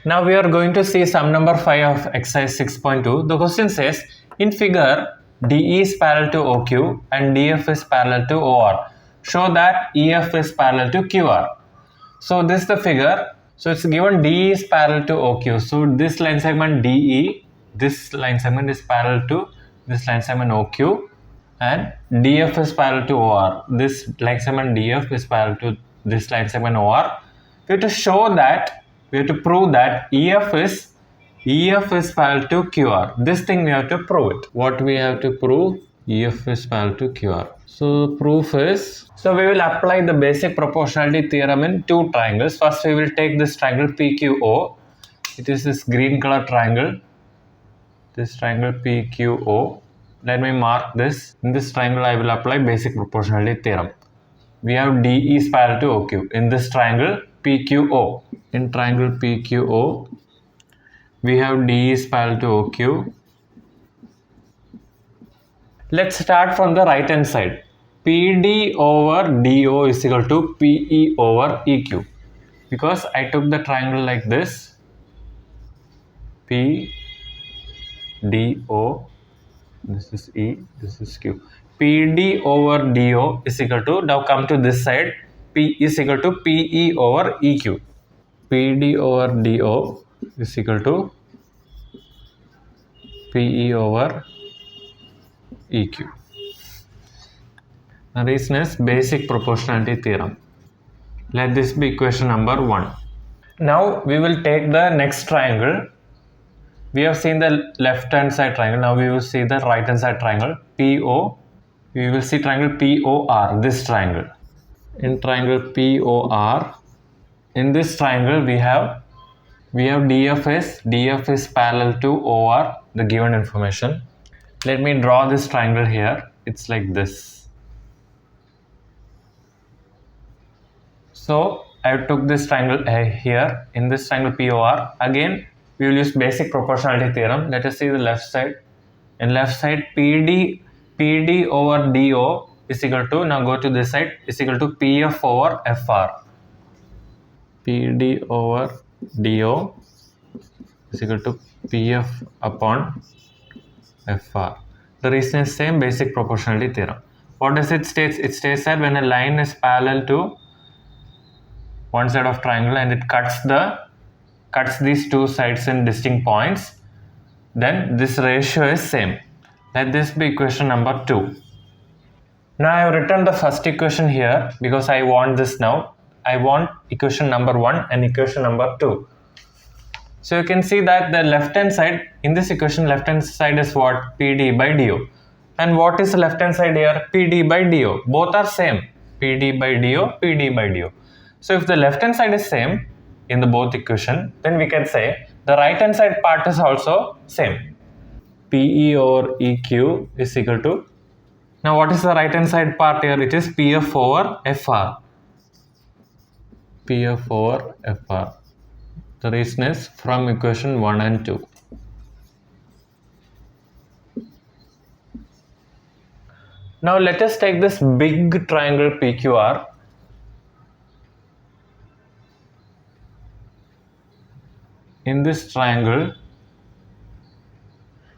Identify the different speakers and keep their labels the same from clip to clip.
Speaker 1: Now we are going to see sum number 5 of exercise 6.2. The question says, in figure, DE is parallel to OQ and DF is parallel to OR. Show that EF is parallel to QR. So this is the figure. So it's given DE is parallel to OQ. So this line segment DE, this line segment is parallel to this line segment OQ, and DF is parallel to OR. This line segment DF is parallel to this line segment OR. We have to show that, we have to prove that EF is parallel to QR. This thing we have to prove it. What we have to prove? EF is parallel to QR. So proof is, so we will apply the basic proportionality theorem in two triangles. First we will take this triangle PQO. It is this green color triangle. This triangle PQO. Let me mark this. In this triangle I will apply basic proportionality theorem. We have DE is parallel to OQ. In this triangle PQO. In triangle PQO, we have DE is parallel to OQ. Let's start from the right hand side. PD over DO is equal to PE over EQ. Because I took the triangle like this. P, DO, this is E, this is Q. PD over DO is equal to, now come to this side, P is equal to PE over EQ. PD over DO is equal to PE over EQ. The reason is basic proportionality theorem. Let this be equation number 1. Now we will take the next triangle. We have seen the left hand side triangle. Now we will see the right hand side triangle PO. We will see triangle POR, this triangle. In triangle POR, in this triangle we have DF is parallel to OR, the given information. Let me draw this triangle here. It's like this. So I took this triangle here. In this triangle POR, again we will use basic proportionality theorem. Let us see the left side. In left side, PD over DO is equal to, now go to this side, is equal to PF over FR. PD over DO is equal to PF upon FR. The reason is same, basic proportionality theorem. What does it state? It states that when a line is parallel to one side of triangle and it cuts these two sides in distinct points, then this ratio is same. Let this be equation number 2. Now I have written the first equation here because I want this now. I want equation number 1 and equation number 2. So you can see that the left hand side, in this equation left hand side is what? PD by DO. And what is the left hand side here? PD by DO. Both are same. PD by DO, PD by DO. So if the left hand side is same in the both equation, then we can say the right hand side part is also same. PE over EQ is equal to, now what is the right hand side part here? It is PF over FR. PF over FR. The reason is from equation 1 and 2. Now let us take this big triangle PQR. In this triangle,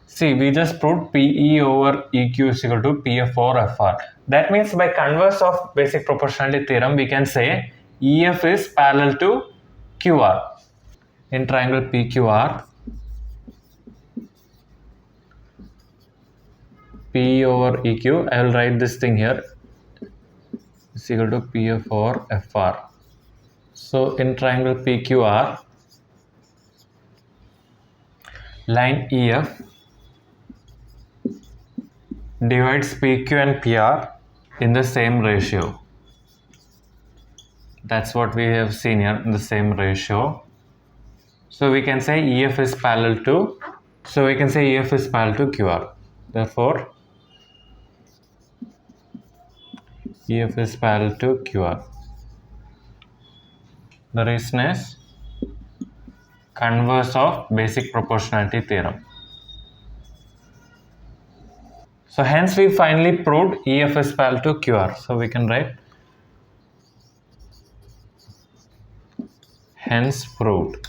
Speaker 1: see, we just proved PE over EQ is equal to PF over FR. That means by converse of basic proportionality theorem, we can say EF is parallel to QR. In triangle PQR, PE over EQ, I will write this thing here, is equal to PF over FR. So in triangle PQR, line EF divides PQ and PR in the same ratio. That's what we have seen here, in the same ratio. So we can say EF is parallel to, QR. Therefore, EF is parallel to QR. The reason is converse of basic proportionality theorem. So hence we finally proved EF is parallel to QR. So we can write hence proved.